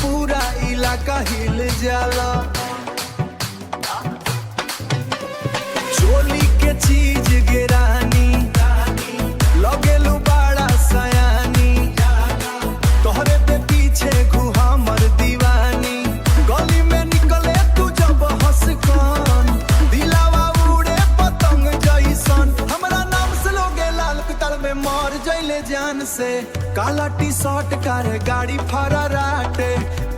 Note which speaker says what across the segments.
Speaker 1: पूरा इलाका हिल जाला। चोली के चीज गिरानी लगेलू बड़ा सयानी, तोहरे पे पीछे घुहा मर दीवानी। गली में निकले तू जब हंस कौन, दिलावा उड़े पतंग जैसन। हमरा नाम से लोगे लाल पितल में मर जैले जान से। काला टी शर्ट करे गाड़ी फराराटे,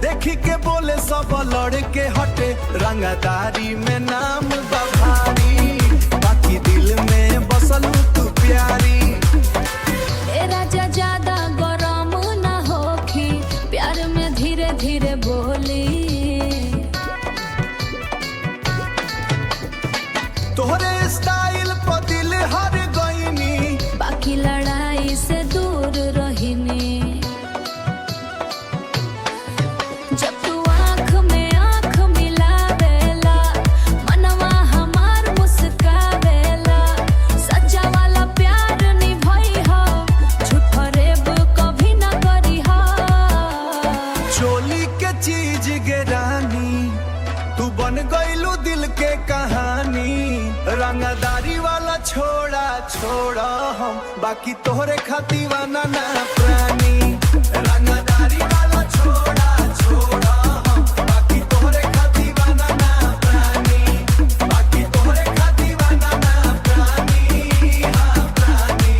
Speaker 1: देखी के बोले सब लड़के हटे। रंगदारी में नाम बभारी, बाकी दिल में बसलू तू प्यारी।
Speaker 2: ए राजा ज्यादा गरम ना होखी, प्यार में धीरे धीरे बोली।
Speaker 1: तोहरे स्टाइल पर दिल हर गईनी,
Speaker 2: बाकी लड़ाई से दूर रहिनी। जब तू आँख में आँख मिलावेला, मनवा हमार मुस्कावेला। सच्चा वाला प्यार निभाई हो, झूठ फरेब कभी न करी हो।
Speaker 1: चोली के चीज गिरानी, तू बन गईलू दिल के कहानी। रंगदारी वाला छोड़ा छोड़ा हम, बाकी तोहरे खाती वाना ना प्राणी। रंगदारी वाला छोड़ा छोड़ा हम, बाकी तोहरे खाती वाना ना प्राणी। बाकी तोहरे खाती वाना ना प्राणी, हाँ प्राणी।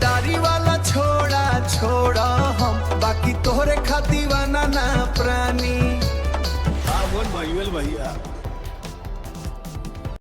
Speaker 1: दारी वाला छोड़ा छोड़ा हम, बाकी तोहरे खाती वाना ना प्राणी।
Speaker 3: हाँ बोल भैया।